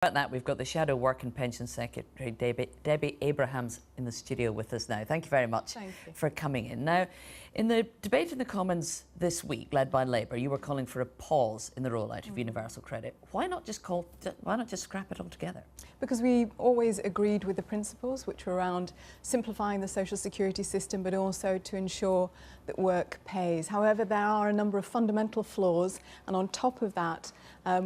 About that, we've got the Shadow Work and Pension Secretary, Debbie Abrahams, in the studio with us now. Thank you very much for coming in. Now, in the debate in the Commons this week, led by Labour, you were calling for a pause in the rollout of universal credit. Why not just scrap it altogether? Because we always agreed with the principles, which were around simplifying the social security system, but also to ensure that work pays. However, there are a number of fundamental flaws, and on top of that,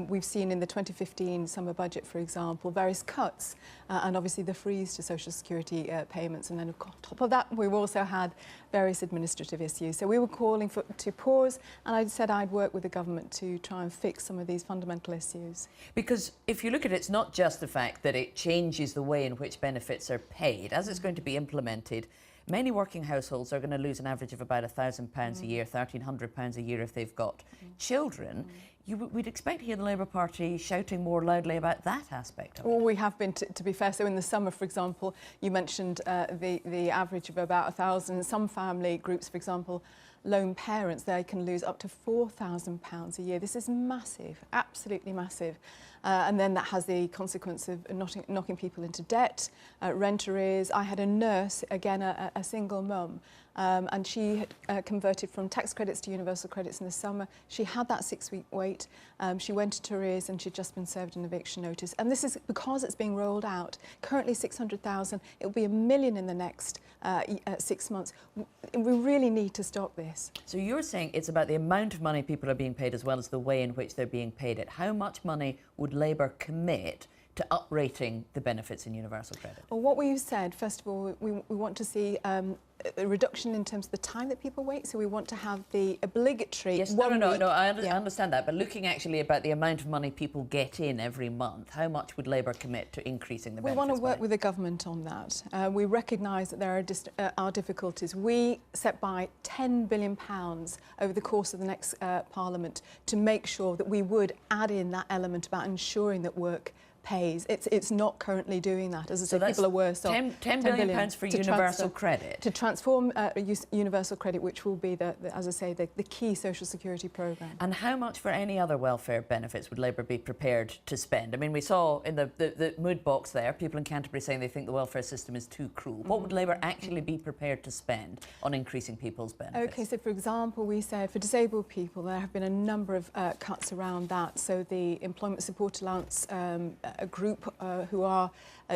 we've seen in the 2015 summer budget, for example, various cuts and obviously the freeze to social security payments. And then on top of that, we've also had various administrative issues. So we were calling to pause, and I said I'd work with the government to try and fix some of these fundamental issues. Because if you look at it, it's not just the fact that it changes the way in which benefits are paid. As it's going to be implemented, many working households are going to lose an average of about £1,000 a year, £1,300 a year if they've got children. We'd expect to hear the Labour Party shouting more loudly about that aspect of it. Well, we have been, to be fair. So in the summer, for example, you mentioned the average of about 1,000. Some family groups, for example, lone parents, they can lose up to £4,000 a year. This is massive, absolutely massive. And then that has the consequence of knocking people into debt, rent arrears. I had a nurse, again, a single mum, and she converted from tax credits to universal credits in the summer. She had that 6-week wait. She went into arrears and she'd just been served an eviction notice. And this is because it's being rolled out. Currently 600,000. It will be 1 million in the next 6 months. We really need to stop this. So you're saying it's about the amount of money people are being paid as well as the way in which they're being paid it. How much money would Labour commit to uprating the benefits in universal credit? Well, what we've said, first of all, we want to see a reduction in terms of the time that people wait. So we want to have the obligatory No, I understand that. But looking actually about the amount of money people get in every month, how much would Labour commit to increasing the benefits? We want to work with the government on that. We recognise that there are difficulties. We set by £10 billion over the course of the next Parliament to make sure that we would add in that element about ensuring that work pays. It's not currently doing that. As I say, people are worse off. £10 billion for universal credit. To transform universal credit, which will be, as I say, the key social security programme. And how much for any other welfare benefits would Labour be prepared to spend? I mean, we saw in the mood box there, people in Canterbury saying they think the welfare system is too cruel. What would Labour actually be prepared to spend on increasing people's benefits? OK, so for example, we said for disabled people, there have been a number of cuts around that. So the employment support allowance a group who are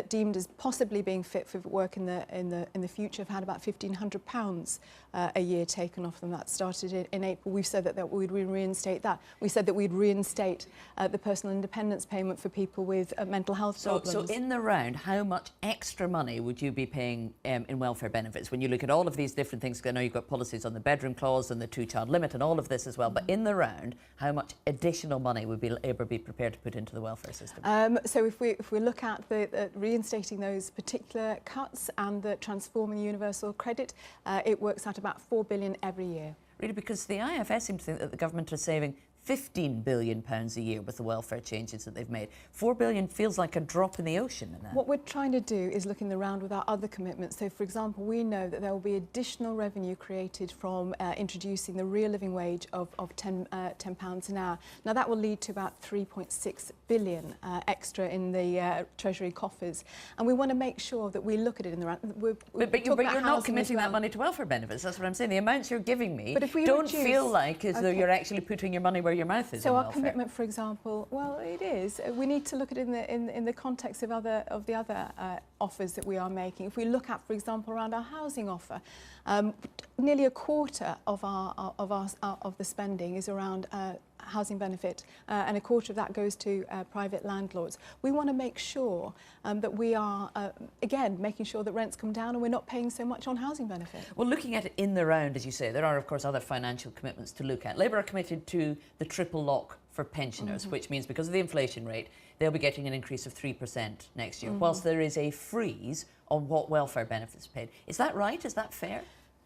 deemed as possibly being fit for work in the future have had about £1,500 a year taken off them. That started in April. We've said that we'd reinstate that. We said that we'd reinstate the personal independence payment for people with mental health problems. So in the round, how much extra money would you be paying in welfare benefits when you look at all of these different things? I know you've got policies on the bedroom clause and the 2-child limit and all of this as well, but in the round, how much additional money would Labour be prepared to put into the welfare system? So if we look at the reinstating those particular cuts and the transforming universal credit, it works out about £4 billion every year. Really, because the IFS seem to think that the government are saving £15 billion a year with the welfare changes that they've made. £4 billion feels like a drop in the ocean in that. What we're trying to do is look in the round with our other commitments. So, for example, we know that there will be additional revenue created from introducing the real living wage of £10 an hour. Now, that will lead to about £3.6 billion extra in the Treasury coffers. And we want to make sure that we look at it in the round. But you're not committing that money to welfare benefits. That's what I'm saying. The amounts you're giving me don't feel like as though you're actually putting your money where your mouth is. So our commitment, for example, well, it is. We need to look at it in the context of the other offers that we are making. If we look at, for example, around our housing offer, nearly a quarter of the spending is around housing benefit, and a quarter of that goes to private landlords. We want to make sure that we are, again, making sure that rents come down and we're not paying so much on housing benefit. Well, looking at it in the round, as you say, there are, of course, other financial commitments to look at. Labour are committed to the triple lock for pensioners, which means because of the inflation rate, they'll be getting an increase of 3% next year, whilst there is a freeze on what welfare benefits are paid. Is that right? Is that fair?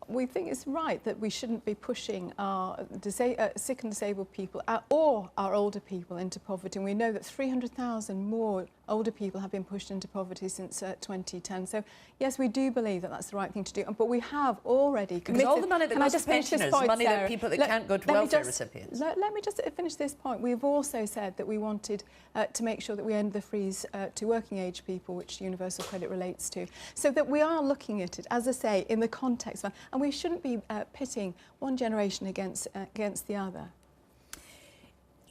We think it's right that we shouldn't be pushing our sick and disabled people or our older people into poverty. And we know that 300,000 more older people have been pushed into poverty since 2010. So, yes, we do believe that that's the right thing to do. But we have already committed... Because all the money that goes to pensioners, money that people that can't go to welfare recipients. Let me just finish this point. We've also said that we wanted to make sure that we end the freeze to working age people, which universal credit relates to, so that we are looking at it, as I say, in the context of... And we shouldn't be pitting one generation against the other.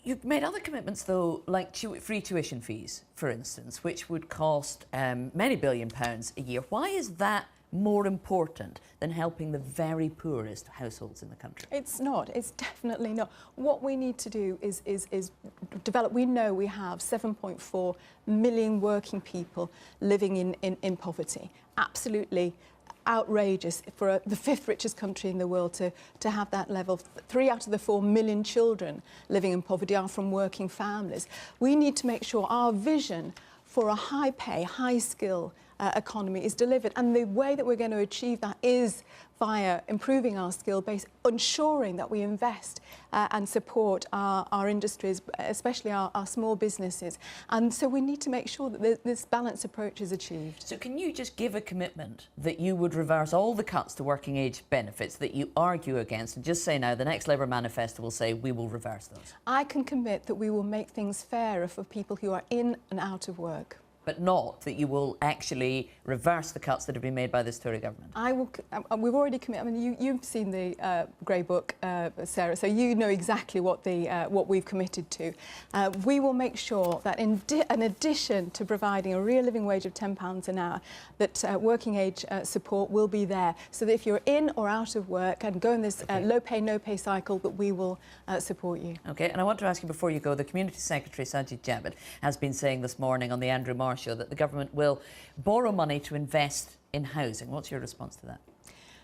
You've made other commitments, though, like free tuition fees, for instance, which would cost many billion pounds a year. Why is that more important than helping the very poorest households in the country? It's not. It's definitely not. What we need to do is develop. We know we have 7.4 million working people living in poverty. Absolutely outrageous for the fifth richest country in the world to have that level. 3 out of the 4 million children living in poverty are from working families. We need to make sure our vision for a high pay, high skill economy is delivered, and the way that we're going to achieve that is via improving our skill base, ensuring that we invest and support our industries, especially our small businesses. And so we need to make sure that this balanced approach is achieved. So can you just give a commitment that you would reverse all the cuts to working age benefits that you argue against, and just say now the next Labour manifesto will say we will reverse those? I can commit that we will make things fairer for people who are in and out of work. But not that you will actually reverse the cuts that have been made by this Tory government. We've already committed. I mean, you've seen the Grey Book, Sarah, so you know exactly what we've committed to. We will make sure that in addition to providing a real living wage of £10 an hour, that working age support will be there, so that if you're in or out of work and go in this low pay, no pay cycle, that we will support you. OK, and I want to ask you before you go, the Community Secretary, Sajid Javid, has been saying this morning on the Andrew Marr show that the government will borrow money to invest in housing. What's your response to that?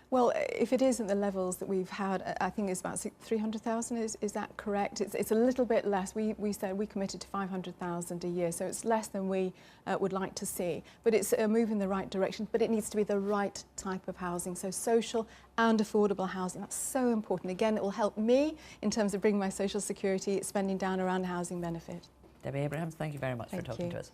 Well, if it isn't the levels that we've had, I think it's about 300,000. Is that correct? It's a little bit less. We said we committed to 500,000 a year, so it's less than we would like to see. But it's a move in the right direction. But it needs to be the right type of housing, so social and affordable housing. That's so important. Again, it will help me in terms of bringing my social security spending down around housing benefit. Debbie Abrahams, thank you very much for talking to us.